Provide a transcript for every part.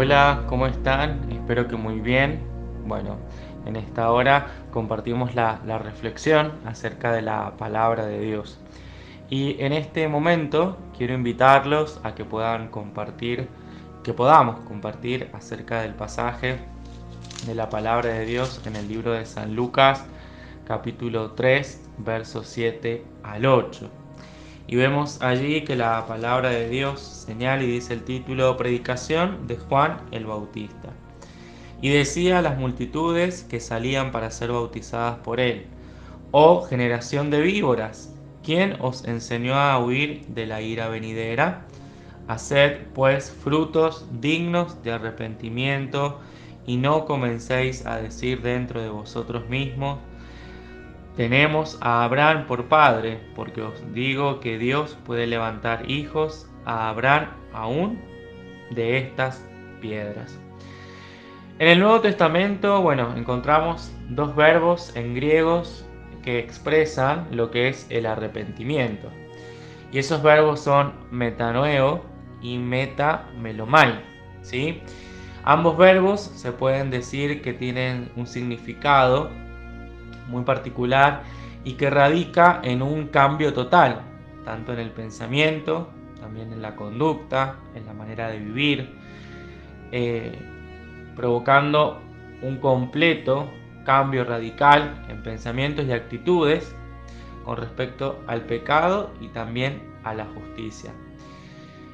Hola, ¿cómo están? Espero que muy bien. Bueno, en esta hora compartimos la reflexión acerca de la palabra de Dios. Y en este momento quiero invitarlos a que puedan compartir, que podamos compartir acerca del pasaje de la palabra de Dios en el libro de San Lucas, capítulo 3, versos 7 al 8. Y vemos allí que la palabra de Dios señala y dice el título: Predicación de Juan el Bautista. Y decía a las multitudes que salían para ser bautizadas por él: Oh generación de víboras, ¿quién os enseñó a huir de la ira venidera? Haced pues frutos dignos de arrepentimiento, y no comencéis a decir dentro de vosotros mismos: tenemos a Abraham por padre, porque os digo que Dios puede levantar hijos a Abraham aún de estas piedras. En el Nuevo Testamento, encontramos dos verbos en griegos que expresan lo que es el arrepentimiento. Y esos verbos son metanoeo y metamelomai, ¿sí? Ambos verbos se pueden decir que tienen un significado muy particular y que radica en un cambio total, tanto en el pensamiento, también en la conducta, en la manera de vivir, eh, provocando un completo cambio radical en pensamientos y actitudes con respecto al pecado y también a la justicia.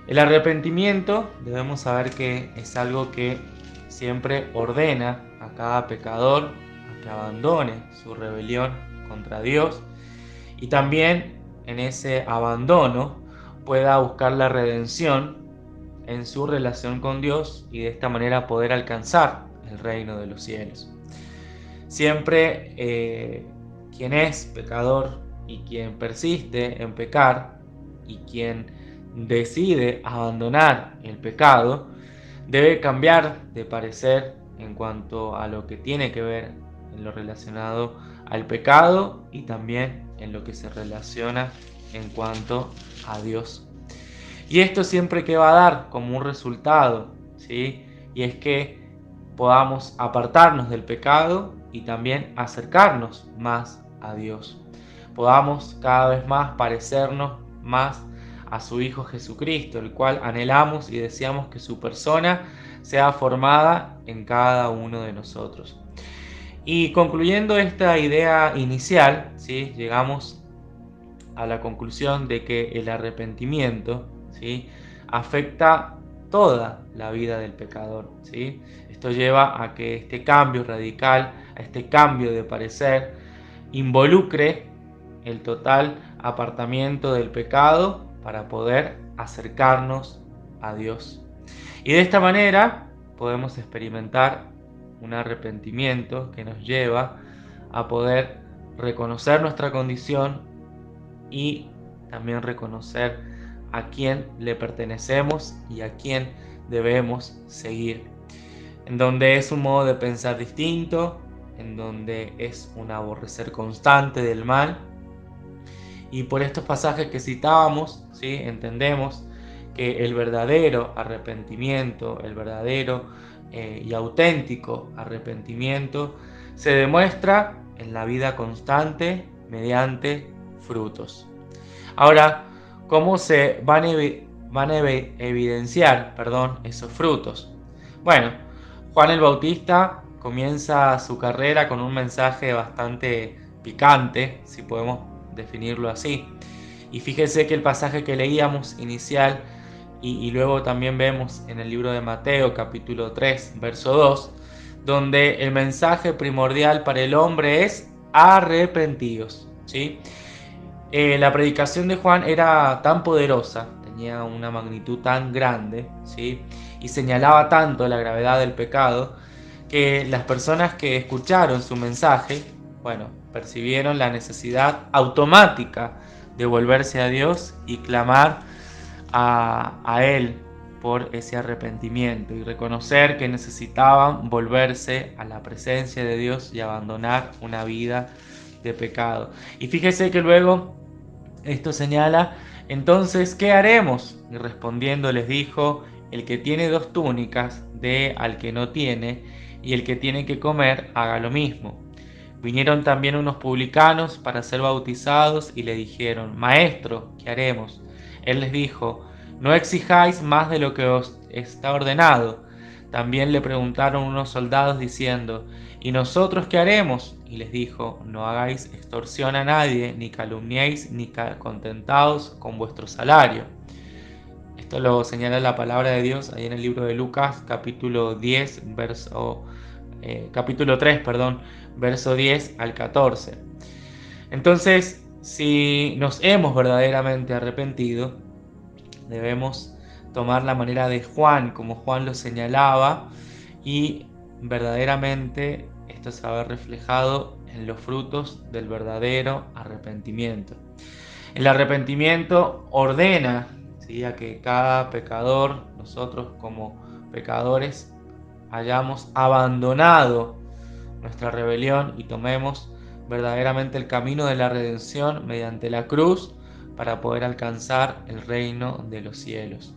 El arrepentimiento debemos saber que es algo que siempre ordena a cada pecador a que abandone su rebelión contra Dios y también en ese abandono pueda buscar la redención en su relación con Dios y de esta manera poder alcanzar el reino de los cielos. Siempre quien es pecador y quien persiste en pecar y quien decide abandonar el pecado debe cambiar de parecer en cuanto a lo que tiene que ver en lo relacionado al pecado y también en lo que se relaciona en cuanto a Dios. Y esto siempre que va a dar como un resultado, ¿sí? Y es que podamos apartarnos del pecado y también acercarnos más a Dios. Podamos cada vez más parecernos más a su Hijo Jesucristo, el cual anhelamos y deseamos que su persona sea formada en cada uno de nosotros. Y concluyendo esta idea inicial, ¿sí? Llegamos a la conclusión de que el arrepentimiento, ¿sí? afecta toda la vida del pecador, ¿sí? Esto lleva a que este cambio radical, a este cambio de parecer, involucre el total apartamiento del pecado para poder acercarnos a Dios. Y de esta manera podemos experimentar un arrepentimiento que nos lleva a poder reconocer nuestra condición y también reconocer a quién le pertenecemos y a quién debemos seguir. En donde es un modo de pensar distinto, en donde es un aborrecer constante del mal. Y por estos pasajes que citábamos, ¿sí? Entendemos que el verdadero arrepentimiento, el verdadero y auténtico arrepentimiento se demuestra en la vida constante mediante frutos. Ahora, ¿cómo se van a evidenciar, esos frutos? Bueno, Juan el Bautista comienza su carrera con un mensaje bastante picante, si podemos definirlo así. Y fíjese que el pasaje que leíamos inicial y luego también vemos en el libro de Mateo capítulo 3, verso 2, donde el mensaje primordial para el hombre es arrepentidos, ¿sí? La predicación de Juan era tan poderosa, tenía una magnitud tan grande, ¿sí? Y señalaba tanto la gravedad del pecado, que las personas que escucharon su mensaje, percibieron la necesidad automática de volverse a Dios y clamar a Él por ese arrepentimiento y reconocer que necesitaban volverse a la presencia de Dios y abandonar una vida de pecado. Y fíjese que luego esto señala: entonces, ¿qué haremos? Y respondiendo les dijo: el que tiene 2 túnicas dé al que no tiene, y el que tiene que comer haga lo mismo. Vinieron también unos publicanos para ser bautizados y le dijeron: Maestro, ¿qué haremos? Él les dijo: No exijáis más de lo que os está ordenado. También le preguntaron unos soldados diciendo: ¿Y nosotros qué haremos? Y les dijo: No hagáis extorsión a nadie, ni calumniéis, ni contentaos con vuestro salario. Esto lo señala la palabra de Dios ahí en el libro de Lucas, capítulo 3, verso 10 al 14. Entonces, si nos hemos verdaderamente arrepentido, debemos tomar la manera de Juan, como Juan lo señalaba, y verdaderamente esto se va a ver reflejado en los frutos del verdadero arrepentimiento. El arrepentimiento ordena, ¿sí?, a que cada pecador, nosotros como pecadores, hayamos abandonado nuestra rebelión y tomemos verdaderamente el camino de la redención mediante la cruz para poder alcanzar el reino de los cielos.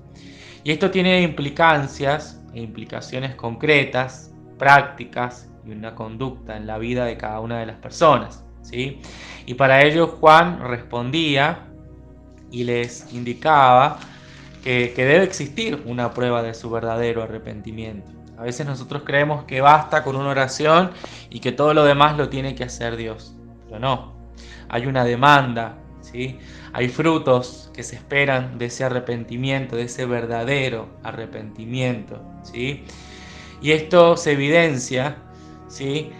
Y esto tiene implicancias e implicaciones concretas, prácticas y una conducta en la vida de cada una de las personas, ¿sí? Y para ello Juan respondía y les indicaba que debe existir una prueba de su verdadero arrepentimiento. A veces nosotros creemos que basta con una oración y que todo lo demás lo tiene que hacer Dios, pero no. Hay una demanda, ¿sí? Hay frutos que se esperan de ese arrepentimiento, de ese verdadero arrepentimiento, ¿sí? Y esto se evidencia, ¿sí?,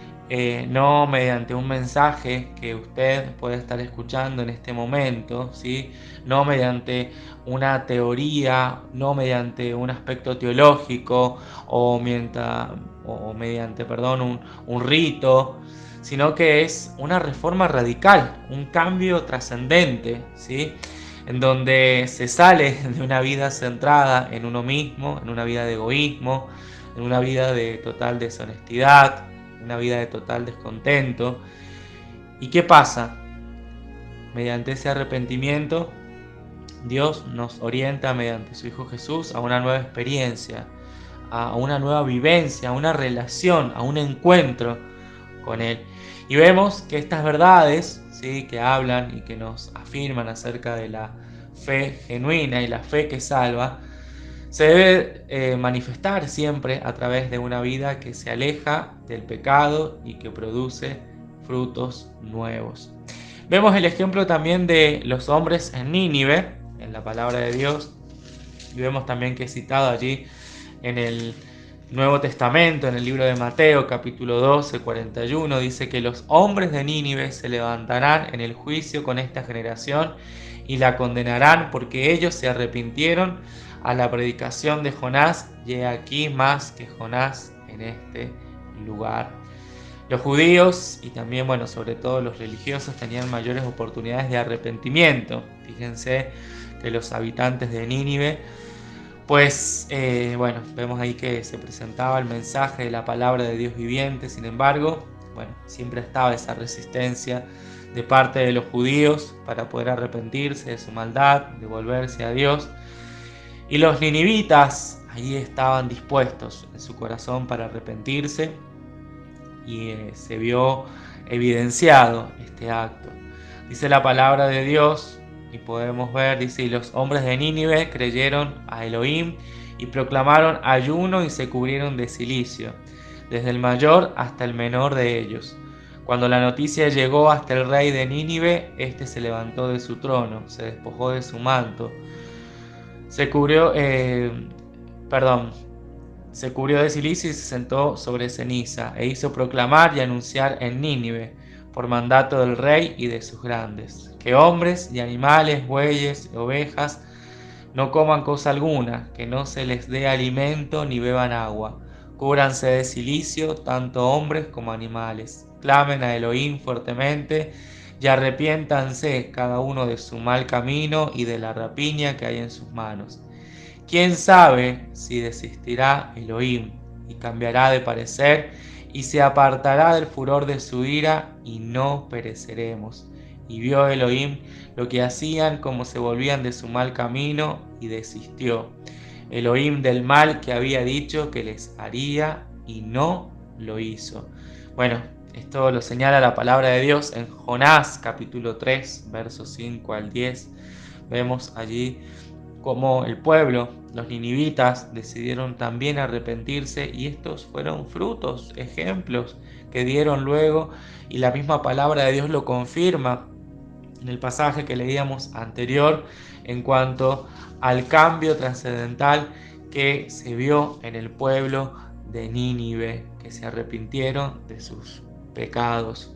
no mediante un mensaje que usted puede estar escuchando en este momento, ¿sí?, no mediante una teoría, no mediante un aspecto teológico o mediante un rito, sino que es una reforma radical, un cambio trascendente, ¿sí?, en donde se sale de una vida centrada en uno mismo, en una vida de egoísmo, en una vida de total deshonestidad, una vida de total descontento. ¿Y qué pasa? Mediante ese arrepentimiento, Dios nos orienta mediante su Hijo Jesús a una nueva experiencia, a una nueva vivencia, a una relación, a un encuentro con Él. Y vemos que estas verdades, ¿sí?, que hablan y que nos afirman acerca de la fe genuina y la fe que salva, se debe manifestar siempre a través de una vida que se aleja del pecado y que produce frutos nuevos. Vemos el ejemplo también de los hombres en Nínive, en la palabra de Dios, y vemos también que es citado allí en el Nuevo Testamento, en el libro de Mateo, capítulo 12, 41, dice que los hombres de Nínive se levantarán en el juicio con esta generación y la condenarán porque ellos se arrepintieron a la predicación de Jonás, y he aquí más que Jonás en este lugar. Los judíos y también, sobre todo los religiosos tenían mayores oportunidades de arrepentimiento. Fíjense que los habitantes de Nínive, vemos ahí que se presentaba el mensaje de la palabra de Dios viviente. Sin embargo, siempre estaba esa resistencia de parte de los judíos para poder arrepentirse de su maldad, de volverse a Dios. Y los ninivitas allí estaban dispuestos en su corazón para arrepentirse, y se vio evidenciado este acto. Dice la palabra de Dios, y podemos ver, dice: y los hombres de Nínive creyeron a Elohim y proclamaron ayuno y se cubrieron de cilicio, desde el mayor hasta el menor de ellos. Cuando la noticia llegó hasta el rey de Nínive, este se levantó de su trono, se despojó de su manto, se cubrió de cilicio y se sentó sobre ceniza, e hizo proclamar y anunciar en Nínive, por mandato del rey y de sus grandes, que hombres y animales, bueyes y ovejas no coman cosa alguna, que no se les dé alimento ni beban agua. Cúbranse de cilicio tanto hombres como animales. Clamen a Elohim fuertemente y arrepiéntanse cada uno de su mal camino y de la rapiña que hay en sus manos. ¿Quién sabe si desistirá Elohim y cambiará de parecer y se apartará del furor de su ira y no pereceremos? Y vio Elohim lo que hacían, como se volvían de su mal camino, y desistió. Elohim del mal que había dicho que les haría y no lo hizo. Bueno, esto lo señala la palabra de Dios en Jonás capítulo 3, versos 5 al 10. Vemos allí cómo el pueblo, los ninivitas, decidieron también arrepentirse y estos fueron frutos, ejemplos que dieron luego, y la misma palabra de Dios lo confirma en el pasaje que leíamos anterior en cuanto al cambio trascendental que se vio en el pueblo de Nínive, que se arrepintieron de sus pecados.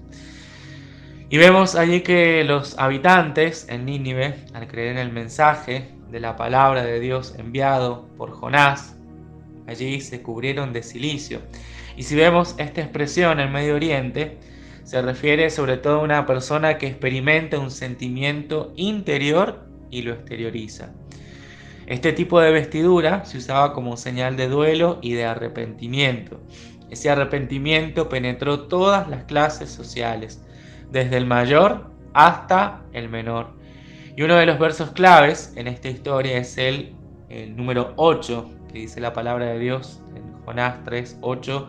Y vemos allí que los habitantes en Nínive, al creer en el mensaje de la palabra de Dios enviado por Jonás, allí se cubrieron de silicio. Y si vemos esta expresión en Medio Oriente, se refiere sobre todo a una persona que experimenta un sentimiento interior y lo exterioriza. Este tipo de vestidura se usaba como señal de duelo y de arrepentimiento. Ese arrepentimiento penetró todas las clases sociales, desde el mayor hasta el menor. Y uno de los versos claves en esta historia es el número 8, que dice la palabra de Dios en Jonás 3:8.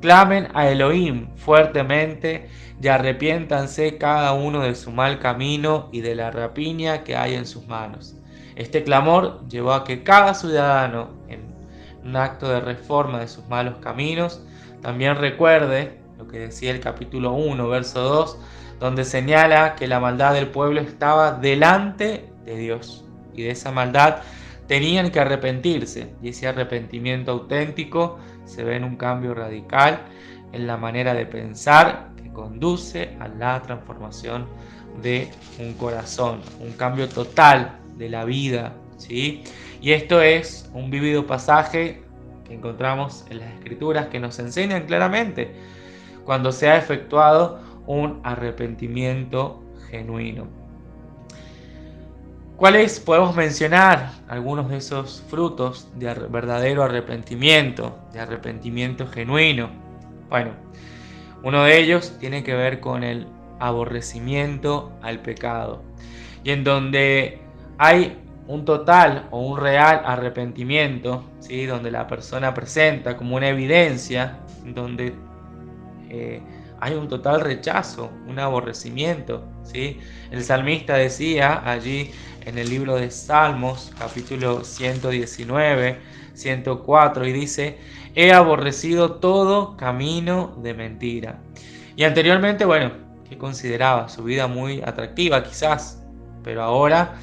Clamen a Elohim fuertemente y arrepiéntanse cada uno de su mal camino y de la rapiña que hay en sus manos. Este clamor llevó a que cada ciudadano, en un acto de reforma de sus malos caminos, también recuerde lo que decía el capítulo 1, verso 2, donde señala que la maldad del pueblo estaba delante de Dios y de esa maldad tenían que arrepentirse, y ese arrepentimiento auténtico se ve en un cambio radical en la manera de pensar que conduce a la transformación de un corazón, un cambio total de la vida, ¿sí? Y esto es un vívido pasaje que encontramos en las Escrituras que nos enseñan claramente cuando se ha efectuado un arrepentimiento genuino. ¿Cuáles podemos mencionar? Algunos de esos frutos de verdadero arrepentimiento, de arrepentimiento genuino. Bueno, uno de ellos tiene que ver con el aborrecimiento al pecado, y en donde hay un total o un real arrepentimiento, ¿sí? Donde la persona presenta como una evidencia, donde hay un total rechazo, un aborrecimiento, ¿sí? El salmista decía allí en el libro de Salmos, capítulo 119, 104, y dice: he aborrecido todo camino de mentira. Y anteriormente, bueno, que consideraba su vida muy atractiva quizás, pero ahora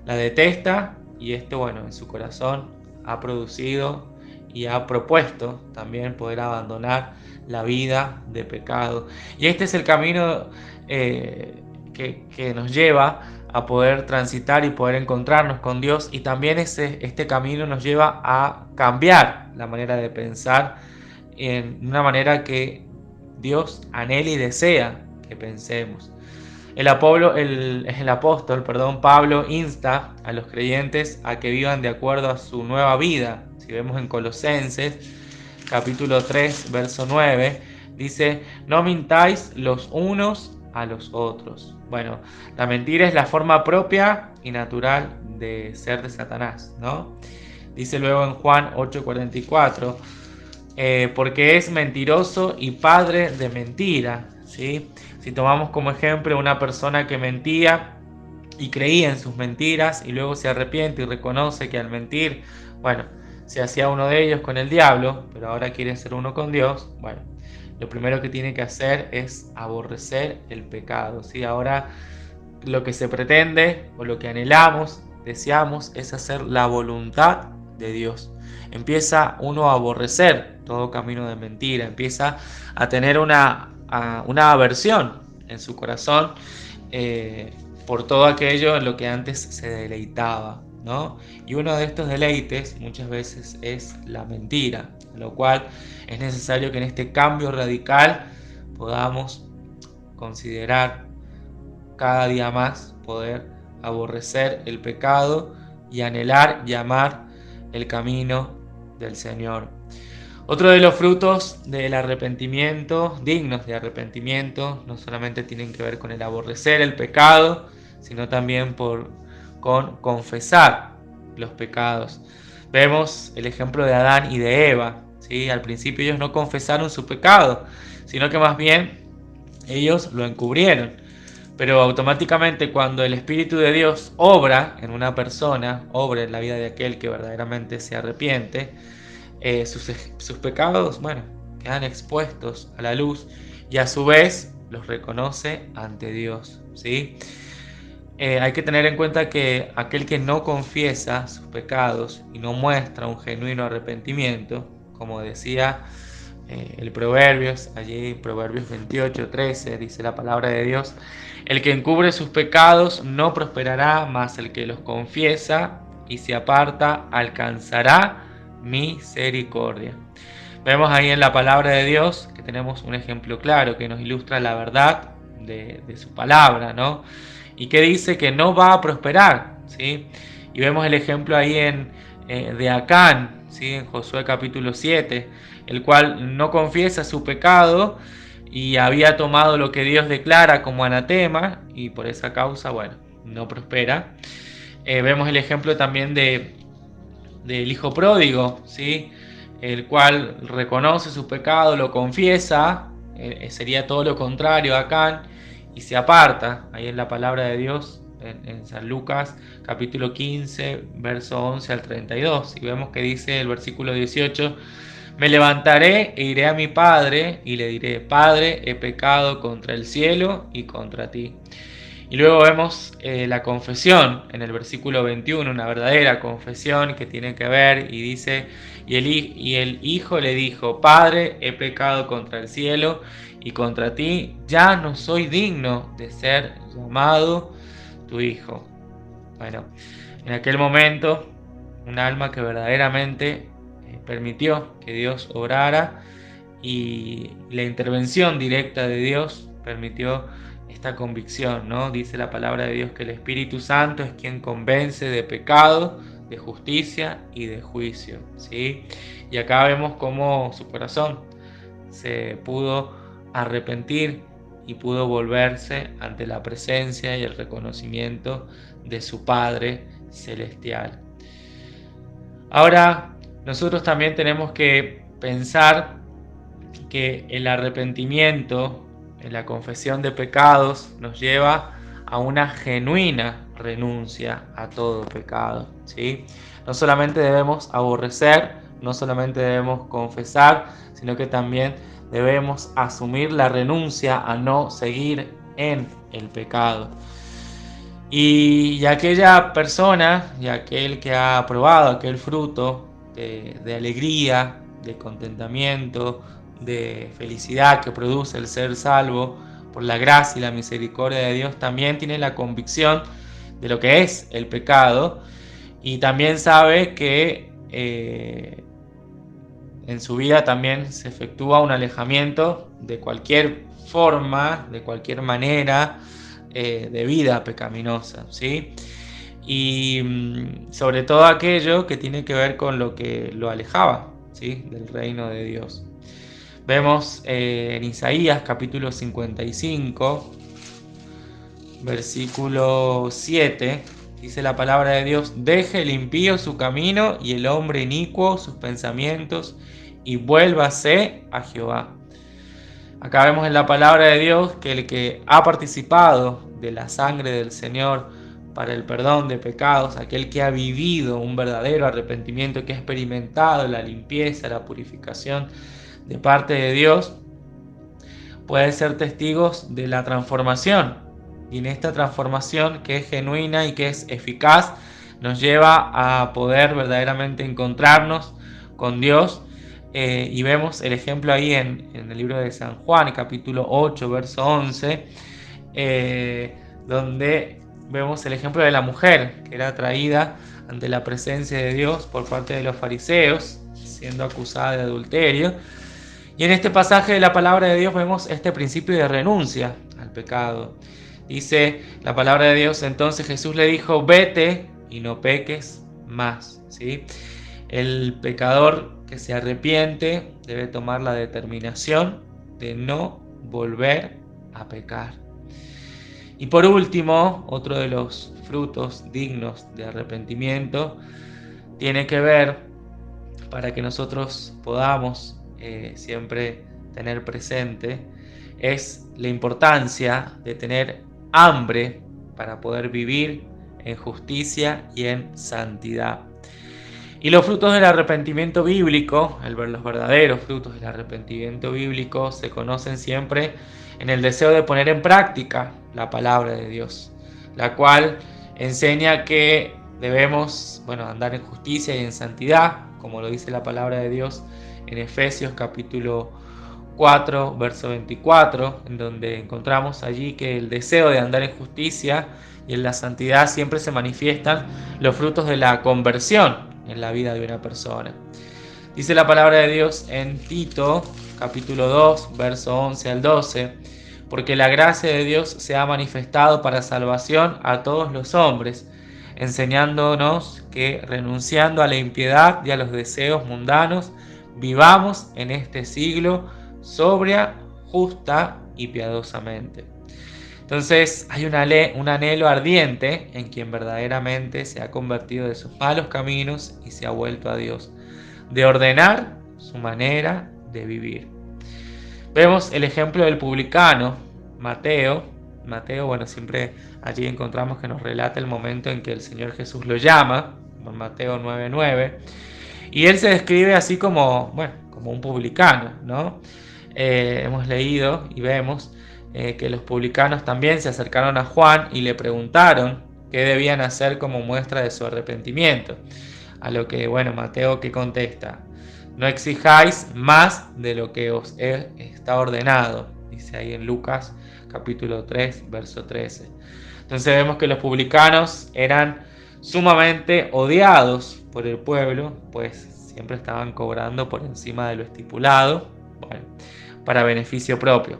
la detesta, y esto, bueno, en su corazón ha producido y ha propuesto también poder abandonar la vida de pecado. Y este es el camino que nos lleva a poder transitar y poder encontrarnos con Dios, y también este camino nos lleva a cambiar la manera de pensar en una manera que Dios anhela y desea que pensemos. El apóstol, Pablo insta a los creyentes a que vivan de acuerdo a su nueva vida. Si vemos en Colosenses capítulo 3, verso 9, dice: no mintáis los unos a los otros. Bueno, la mentira es la forma propia y natural de ser de Satanás, ¿no? Dice luego en Juan 8:44, porque es mentiroso y padre de mentira, ¿sí? Si tomamos como ejemplo una persona que mentía y creía en sus mentiras y luego se arrepiente y reconoce que al mentir, bueno, se hacía uno de ellos con el diablo, pero ahora quiere ser uno con Dios, bueno, lo primero que tiene que hacer es aborrecer el pecado, ¿sí? Ahora lo que se pretende o lo que anhelamos, deseamos, es hacer la voluntad de Dios. Empieza uno a aborrecer todo camino de mentira, empieza a tener una aversión en su corazón por todo aquello en lo que antes se deleitaba, ¿no? Y uno de estos deleites muchas veces es la mentira, lo cual es necesario que en este cambio radical podamos considerar cada día más poder aborrecer el pecado y anhelar y amar el camino del Señor. Otro de los frutos del arrepentimiento, dignos de arrepentimiento, no solamente tienen que ver con el aborrecer el pecado, sino también con confesar los pecados. Vemos el ejemplo de Adán y de Eva, ¿sí? Al principio ellos no confesaron su pecado, sino que más bien ellos lo encubrieron. Pero automáticamente cuando el Espíritu de Dios obra en una persona, obra en la vida de aquel que verdaderamente se arrepiente, sus pecados, bueno, quedan expuestos a la luz y a su vez los reconoce ante Dios, ¿sí? Hay que tener en cuenta que aquel que no confiesa sus pecados y no muestra un genuino arrepentimiento, como decía el Proverbios, allí Proverbios 28:13, dice la palabra de Dios: el que encubre sus pecados no prosperará, mas el que los confiesa y se aparta alcanzará misericordia. Vemos ahí en la palabra de Dios que tenemos un ejemplo claro que nos ilustra la verdad de su palabra, ¿no? Y que dice que no va a prosperar, ¿sí? Y vemos el ejemplo ahí de Acán, ¿sí? En Josué capítulo 7, el cual no confiesa su pecado y había tomado lo que Dios declara como anatema y por esa causa, bueno, no prospera. Vemos el ejemplo también del hijo pródigo, ¿sí? El cual reconoce su pecado, lo confiesa, sería todo lo contrario a Acán, y se aparta. Ahí en la palabra de Dios, en San Lucas capítulo 15, verso 11 al 32, y vemos que dice el versículo 18: me levantaré e iré a mi padre y le diré: Padre, he pecado contra el cielo y contra ti. Y luego vemos la confesión en el versículo 21, una verdadera confesión que tiene que ver y dice: y el hijo le dijo: Padre, he pecado contra el cielo y contra ti, ya no soy digno de ser llamado tu hijo. Bueno, en aquel momento, un alma que verdaderamente permitió que Dios obrara, y la intervención directa de Dios permitió esta convicción, ¿no? Dice la palabra de Dios que el Espíritu Santo es quien convence de pecado, de justicia y de juicio, ¿sí? Y acá vemos cómo su corazón se pudo arrepentir y pudo volverse ante la presencia y el reconocimiento de su Padre Celestial. Ahora, nosotros también tenemos que pensar que el arrepentimiento, en la confesión de pecados, nos lleva a una genuina renuncia a todo pecado, ¿sí? No solamente debemos aborrecer, no solamente debemos confesar, sino que también debemos asumir la renuncia a no seguir en el pecado. Y aquella persona y aquel que ha probado aquel fruto de alegría, de contentamiento, de felicidad que produce el ser salvo por la gracia y la misericordia de Dios, también tiene la convicción de lo que es el pecado, y también sabe que en su vida también se efectúa un alejamiento de cualquier forma, de cualquier manera de vida pecaminosa, ¿sí? Y sobre todo aquello que tiene que ver con lo que lo alejaba, ¿sí?, del reino de Dios. Vemos en Isaías capítulo 55, versículo 7, dice la palabra de Dios: deje el impío su camino y el hombre inicuo sus pensamientos, y vuélvase a Jehová. Acá vemos en la palabra de Dios que el que ha participado de la sangre del Señor para el perdón de pecados, aquel que ha vivido un verdadero arrepentimiento, que ha experimentado la limpieza, la purificación de parte de Dios, puede ser testigos de la transformación. Y en esta transformación, que es genuina y que es eficaz, nos lleva a poder verdaderamente encontrarnos con Dios. Y vemos el ejemplo ahí en el libro de San Juan, capítulo 8, verso 11, donde vemos el ejemplo de la mujer que era traída ante la presencia de Dios por parte de los fariseos, siendo acusada de adulterio. Y en este pasaje de la palabra de Dios vemos este principio de renuncia al pecado. Dice la palabra de Dios: entonces Jesús le dijo: vete y no peques más, ¿sí? El pecador que se arrepiente debe tomar la determinación de no volver a pecar. Y por último, otro de los frutos dignos de arrepentimiento tiene que ver para que nosotros podamos siempre tener presente es la importancia de tener hambre para poder vivir en justicia y en santidad. Y los frutos del arrepentimiento bíblico, los verdaderos frutos del arrepentimiento bíblico, se conocen siempre en el deseo de poner en práctica la palabra de Dios, la cual enseña que debemos, andar en justicia y en santidad, como lo dice la palabra de Dios en Efesios capítulo 4, verso 24, en donde encontramos allí que el deseo de andar en justicia y en la santidad siempre se manifiestan los frutos de la conversión en la vida de una persona. Dice la palabra de Dios en Tito, capítulo 2, verso 11 al 12, porque la gracia de Dios se ha manifestado para salvación a todos los hombres, enseñándonos que renunciando a la impiedad y a los deseos mundanos, vivamos en este siglo sobria, justa y piadosamente. Entonces hay un anhelo ardiente en quien verdaderamente se ha convertido de sus malos caminos y se ha vuelto a Dios, de ordenar su manera de vivir. Vemos el ejemplo del publicano, Mateo, siempre allí encontramos que nos relata el momento en que el Señor Jesús lo llama, en Mateo 9:9, y él se describe así como un publicano, ¿no? Hemos leído y vemos que los publicanos también se acercaron a Juan y le preguntaron qué debían hacer como muestra de su arrepentimiento. A lo que, Mateo que contesta: no exijáis más de lo que os está ordenado. Dice ahí en Lucas capítulo 3, verso 13. Entonces vemos que los publicanos eran sumamente odiados por el pueblo, pues siempre estaban cobrando por encima de lo estipulado, para beneficio propio.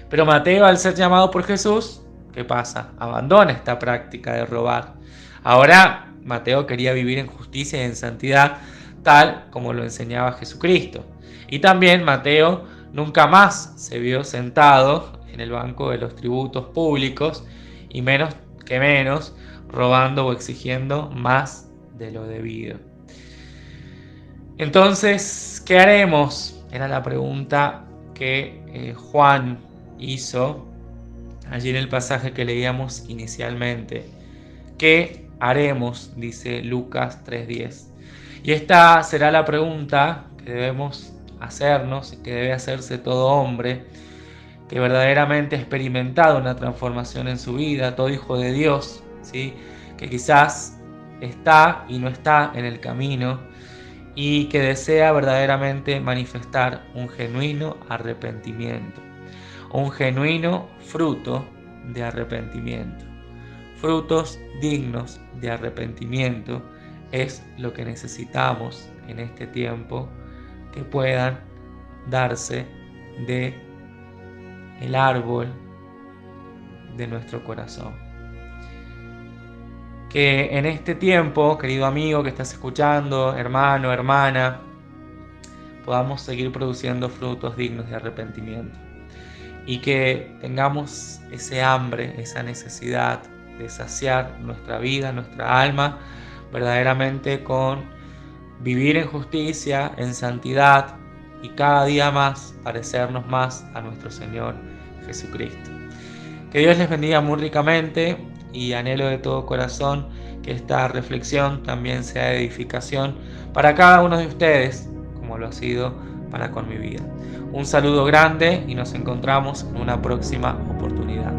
Pero Mateo, al ser llamado por Jesús, ¿qué pasa? Abandona esta práctica de robar. Ahora Mateo quería vivir en justicia y en santidad, tal como lo enseñaba Jesucristo. Y también Mateo nunca más se vio sentado en el banco de los tributos públicos, y menos robando o exigiendo más de lo debido. Entonces, ¿qué haremos? Era la pregunta que Juan hizo allí en el pasaje que leíamos inicialmente. ¿Qué haremos? Dice Lucas 3:10. Y esta será la pregunta que debemos hacernos y que debe hacerse todo hombre que verdaderamente ha experimentado una transformación en su vida, todo hijo de Dios, ¿sí? Que quizás está y no está en el camino y que desea verdaderamente manifestar un genuino arrepentimiento, un genuino fruto de arrepentimiento. Frutos dignos de arrepentimiento es lo que necesitamos en este tiempo, que puedan darse de el árbol de nuestro corazón. Que en este tiempo, querido amigo que estás escuchando, hermano, hermana, podamos seguir produciendo frutos dignos de arrepentimiento y que tengamos ese hambre, esa necesidad de saciar nuestra vida, nuestra alma, verdaderamente con vivir en justicia, en santidad y cada día más parecernos más a nuestro Señor Jesucristo. Que Dios les bendiga muy ricamente y anhelo de todo corazón que esta reflexión también sea de edificación para cada uno de ustedes, como lo ha sido para con mi vida. Un saludo grande y nos encontramos en una próxima oportunidad.